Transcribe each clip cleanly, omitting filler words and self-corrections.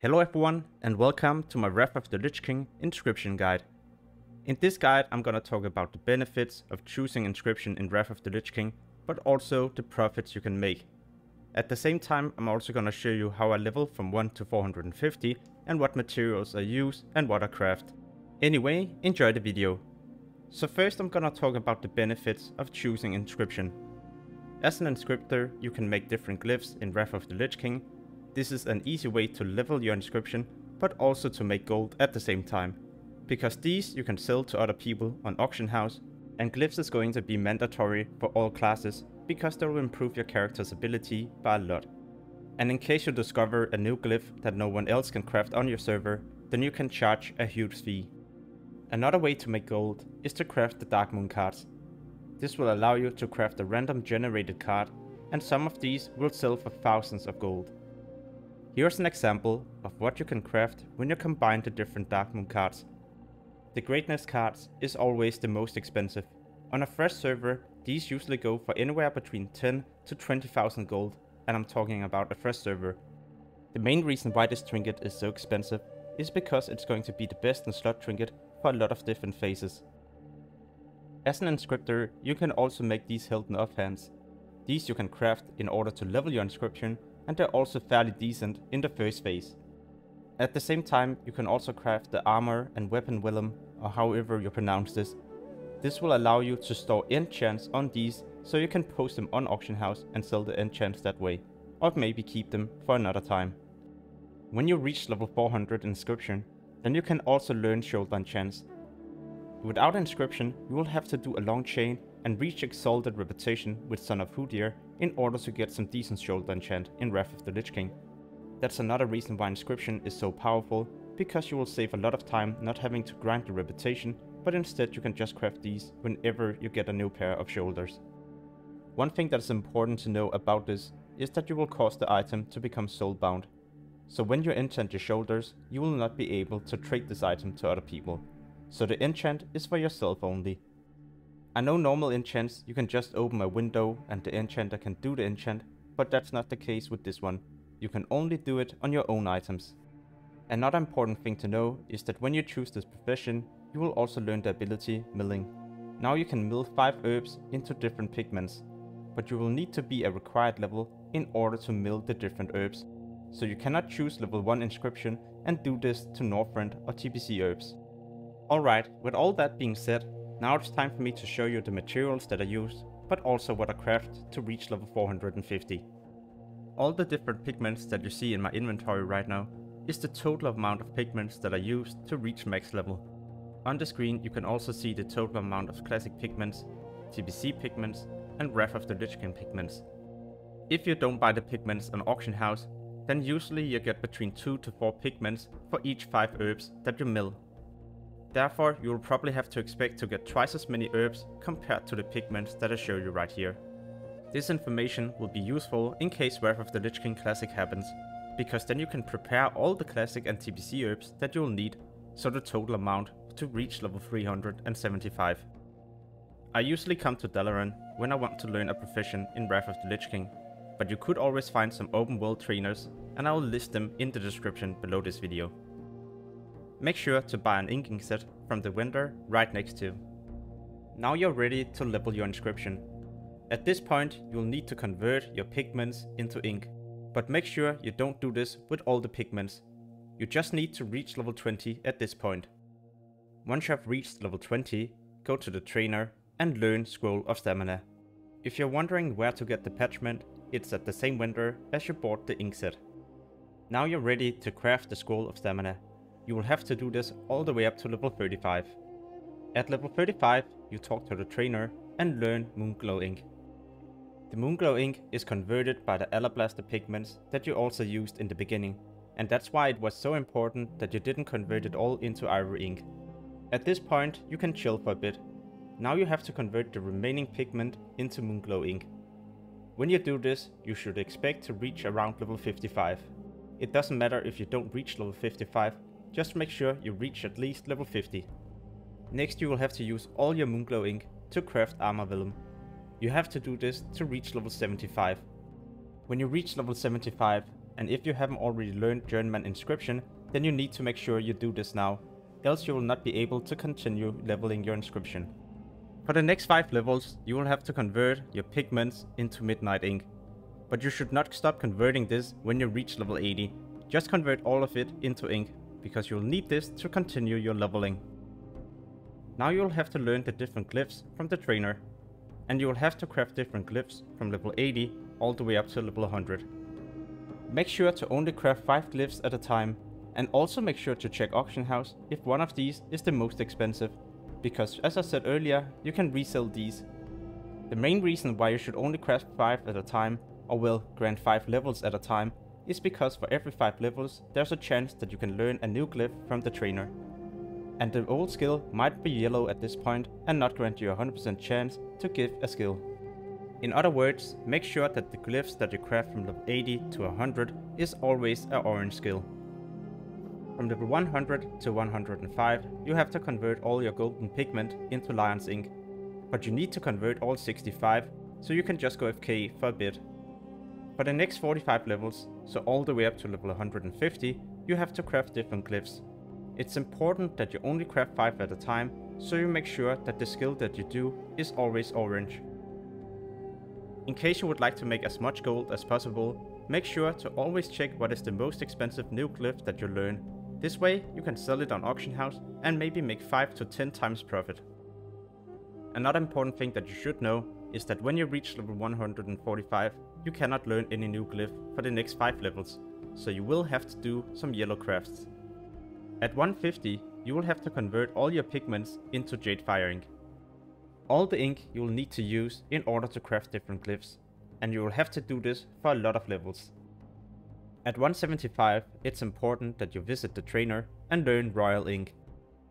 Hello everyone and welcome to my Wrath of the Lich King Inscription guide. In this guide I'm gonna talk about the benefits of choosing Inscription in Wrath of the Lich King, but also the profits you can make. At the same time I'm also gonna show you how I level from 1 to 450 and what materials I use and what I craft. Anyway, enjoy the video. So first I'm gonna talk about the benefits of choosing Inscription. As an inscriptor you can make different glyphs in Wrath of the Lich King. This is an easy way to level your inscription, but also to make gold at the same time, because these you can sell to other people on auction house, and glyphs is going to be mandatory for all classes because they will improve your character's ability by a lot. And in case you discover a new glyph that no one else can craft on your server, then you can charge a huge fee. Another way to make gold is to craft the Darkmoon Cards. This will allow you to craft a random generated card, and some of these will sell for thousands of gold. Here's an example of what you can craft when you combine the different Darkmoon cards. The Greatness cards is always the most expensive. On a fresh server, these usually go for anywhere between 10 to 20,000 gold, and I'm talking about a fresh server. The main reason why this trinket is so expensive is because it's going to be the best in slot trinket for a lot of different phases. As an inscriptor, you can also make these Hilton offhands. These you can craft in order to level your inscription, and they're also fairly decent in the first phase. At the same time, you can also craft the armor and weapon willem, or however you pronounce this. This will allow you to store enchants on these, so you can post them on auction house and sell the enchants that way, or maybe keep them for another time. When you reach level 400 inscription, then you can also learn shoulder enchants. Without inscription, you will have to do a long chain and reach exalted reputation with Son of Hudir in order to get some decent shoulder enchant in Wrath of the Lich King. That's another reason why inscription is so powerful, because you will save a lot of time not having to grind the reputation, but instead you can just craft these whenever you get a new pair of shoulders. One thing that is important to know about this is that you will cause the item to become soulbound. So when you enchant your shoulders, you will not be able to trade this item to other people. So the enchant is for yourself only. I know normal enchants you can just open a window and the enchanter can do the enchant, but that's not the case with this one. You can only do it on your own items. Another important thing to know is that when you choose this profession, you will also learn the ability milling. Now you can mill 5 herbs into different pigments, but you will need to be a required level in order to mill the different herbs. So you cannot choose level 1 inscription and do this to Northrend or TBC herbs. Alright, with all that being said, now it's time for me to show you the materials that I use, but also what I craft to reach level 450. All the different pigments that you see in my inventory right now is the total amount of pigments that I used to reach max level. On the screen you can also see the total amount of classic pigments, TBC pigments and Wrath of the Lich King pigments. If you don't buy the pigments on auction house, then usually you get between 2 to 4 pigments for each 5 herbs that you mill. Therefore, you will probably have to expect to get twice as many herbs compared to the pigments that I show you right here. This information will be useful in case Wrath of the Lich King Classic happens, because then you can prepare all the classic and TBC herbs that you will need, so the total amount to reach level 375. I usually come to Dalaran when I want to learn a profession in Wrath of the Lich King, but you could always find some open world trainers, and I will list them in the description below this video. Make sure to buy an inking set from the vendor right next to. Now you're ready to level your inscription. At this point you'll need to convert your pigments into ink, but make sure you don't do this with all the pigments. You just need to reach level 20 at this point. Once you have reached level 20, go to the trainer and learn Scroll of Stamina. If you're wondering where to get the parchment, it's at the same vendor as you bought the ink set. Now you're ready to craft the Scroll of Stamina. You will have to do this all the way up to level 35. At level 35, you talk to the trainer and learn Moonglow ink. The Moonglow ink is converted by the Alablaster pigments that you also used in the beginning, and that's why it was so important that you didn't convert it all into ivory ink. At this point, you can chill for a bit. Now you have to convert the remaining pigment into Moonglow ink. When you do this, you should expect to reach around level 55. It doesn't matter if you don't reach level 55, just make sure you reach at least level 50. Next you will have to use all your Moonglow ink to craft armor vellum. You have to do this to reach level 75. When you reach level 75 and if you haven't already learned Journeyman Inscription, then you need to make sure you do this now, else you will not be able to continue leveling your inscription. For the next 5 levels, you will have to convert your pigments into midnight ink. But you should not stop converting this when you reach level 80. Just convert all of it into ink, because you'll need this to continue your leveling. Now you'll have to learn the different glyphs from the trainer, and you will have to craft different glyphs from level 80 all the way up to level 100. Make sure to only craft 5 glyphs at a time, and also make sure to check auction house if one of these is the most expensive, because as I said earlier, you can resell these. The main reason why you should only craft 5 at a time, or will grant 5 levels at a time, is because for every 5 levels there's a chance that you can learn a new glyph from the trainer. And the old skill might be yellow at this point and not grant you a 100% chance to give a skill. In other words, make sure that the glyphs that you craft from level 80 to 100 is always an orange skill. From level 100 to 105, you have to convert all your golden pigment into lion's ink, but you need to convert all 65, so you can just go FK for a bit. For the next 45 levels, so all the way up to level 150, you have to craft different glyphs. It's important that you only craft 5 at a time, so you make sure that the skill that you do is always orange. In case you would like to make as much gold as possible, make sure to always check what is the most expensive new glyph that you learn. This way you can sell it on auction house and maybe make 5 to 10 times profit. Another important thing that you should know is that when you reach level 145, you cannot learn any new glyph for the next 5 levels, so you will have to do some yellow crafts. At 150, you will have to convert all your pigments into jade fire ink. All the ink you will need to use in order to craft different glyphs, and you will have to do this for a lot of levels. At 175, it's important that you visit the trainer and learn royal ink.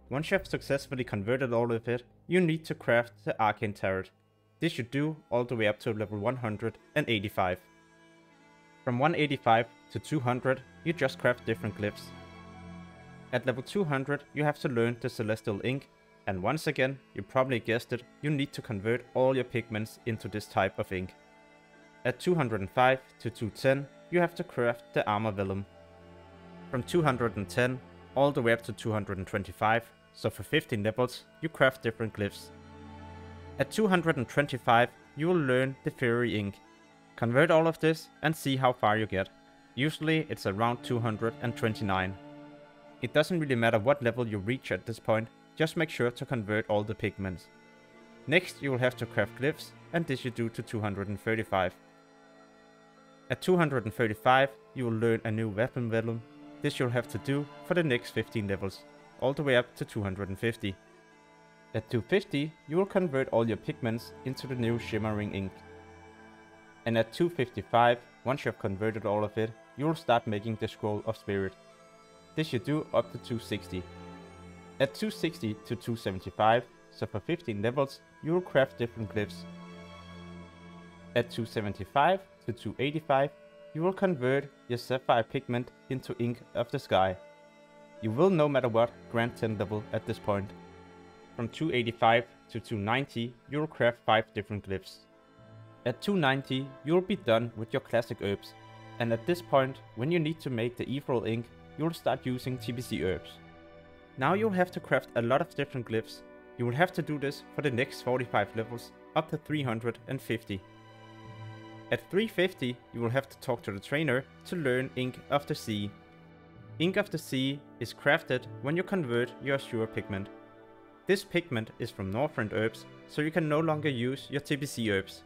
Once you have successfully converted all of it, you need to craft the arcane tarot. This you do all the way up to level 185. From 185 to 200, you just craft different glyphs. At level 200, you have to learn the celestial ink, and once again, you probably guessed it, you need to convert all your pigments into this type of ink. At 205 to 210, you have to craft the armor vellum. From 210 all the way up to 225, so for 15 levels, you craft different glyphs. At 225, you will learn the fairy ink. Convert all of this and see how far you get. Usually it's around 229. It doesn't really matter what level you reach at this point, just make sure to convert all the pigments. Next you will have to craft glyphs, and this you do to 235. At 235 you will learn a new weapon vellum. This you'll have to do for the next 15 levels, all the way up to 250. At 250 you will convert all your pigments into the new shimmering ink. And at 255, once you have converted all of it, you will start making the scroll of spirit. This you do up to 260. At 260 to 275, so for 15 levels, you will craft different glyphs. At 275 to 285, you will convert your sapphire pigment into ink of the sky. You will no matter what grant 10 level at this point. From 285 to 290, you will craft 5 different glyphs. At 290, you will be done with your classic herbs, and at this point, when you need to make the ethereal ink, you will start using TBC herbs. Now you'll have to craft a lot of different glyphs. You will have to do this for the next 45 levels, up to 350. At 350, you will have to talk to the trainer to learn Ink of the Sea. Ink of the Sea is crafted when you convert your Azure pigment. This pigment is from Northrend herbs, so you can no longer use your TBC herbs.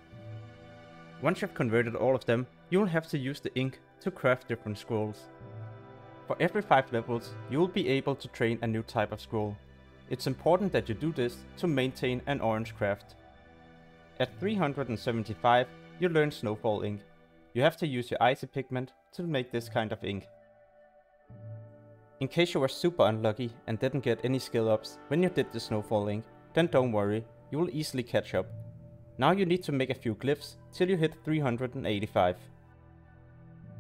Once you've converted all of them, you will have to use the ink to craft different scrolls. For every 5 levels, you will be able to train a new type of scroll. It's important that you do this to maintain an orange craft. At 375, you learn Snowfall ink. You have to use your icy pigment to make this kind of ink. In case you were super unlucky and didn't get any skill ups when you did the Snowfall ink, then don't worry, you will easily catch up. Now you need to make a few glyphs till you hit 385.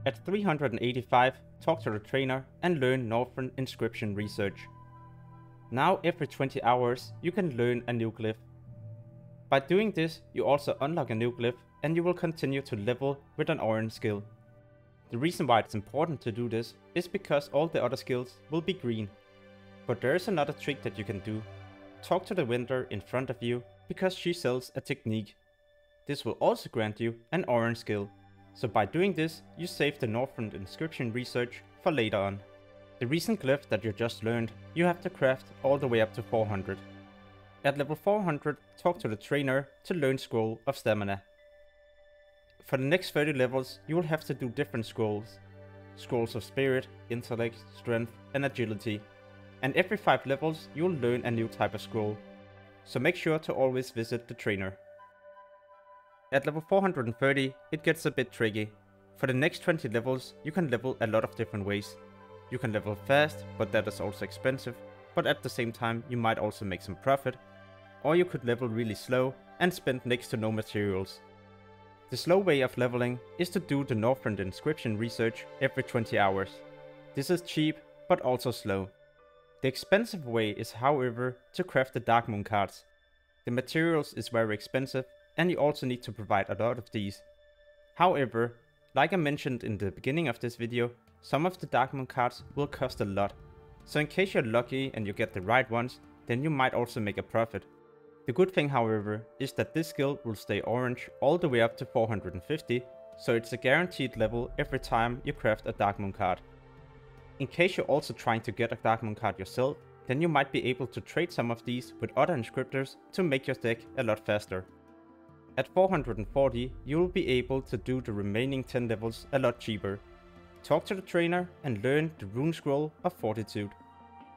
At 385, talk to the trainer and learn Northern Inscription research. Now every 20 hours you can learn a new glyph. By doing this, you also unlock a new glyph and you will continue to level with an orange skill. The reason why it's important to do this is because all the other skills will be green. But there is another trick that you can do. Talk to the vendor in front of you because she sells a technique. This will also grant you an orange skill. So by doing this, you save the Northern Inscription research for later on. The recent glyph that you just learned, you have to craft all the way up to 400. At level 400, talk to the trainer to learn Scroll of Stamina. For the next 30 levels, you will have to do different scrolls. Scrolls of Spirit, Intellect, Strength and Agility. And every 5 levels, you will learn a new type of scroll. So make sure to always visit the trainer. At level 430, it gets a bit tricky. For the next 20 levels, you can level a lot of different ways. You can level fast, but that is also expensive, but at the same time you might also make some profit. Or you could level really slow and spend next to no materials. The slow way of leveling is to do the Northern Inscription research every 20 hours. This is cheap, but also slow. The expensive way is, however, to craft the Darkmoon Cards. The materials is very expensive, and you also need to provide a lot of these. However, like I mentioned in the beginning of this video, some of the Darkmoon Cards will cost a lot. So in case you're lucky and you get the right ones, then you might also make a profit. The good thing, however, is that this skill will stay orange all the way up to 450, so it's a guaranteed level every time you craft a Darkmoon Card. In case you're also trying to get a Darkmoon Card yourself, then you might be able to trade some of these with other inscriptors to make your deck a lot faster. At 440, you will be able to do the remaining 10 levels a lot cheaper. Talk to the trainer and learn the Rune Scroll of Fortitude.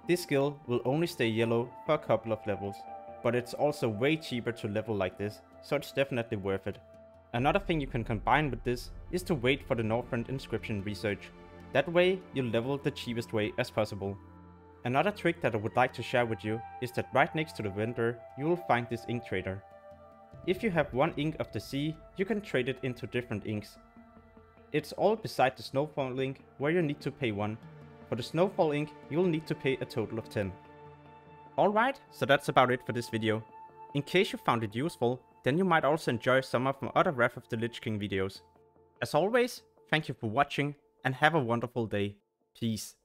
This skill will only stay yellow for a couple of levels, but it's also way cheaper to level like this, so it's definitely worth it. Another thing you can combine with this is to wait for the Northern Inscription research. That way you'll level the cheapest way as possible. Another trick that I would like to share with you is that right next to the vendor you will find this ink trader. If you have one ink of the sea, you can trade it into different inks. It's all beside the Snowfall ink where you need to pay 1. For the Snowfall ink, you'll need to pay a total of 10. Alright, so that's about it for this video. In case you found it useful, then you might also enjoy some of my other Wrath of the Lich King videos. As always, thank you for watching and have a wonderful day. Peace.